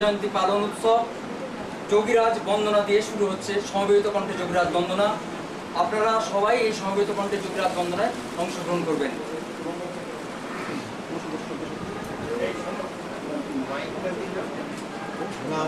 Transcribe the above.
জয়ন্তী পালন উৎসব যোগীরাজ বন্দনা দিয়ে শুরু হচ্ছে। সমবেত কণ্ঠে যোগীরাজ বন্দনা। আপনারা সবাই এই সমবেত কণ্ঠে যোগীরাজ বন্দনায় অংশগ্রহণ করবেন। না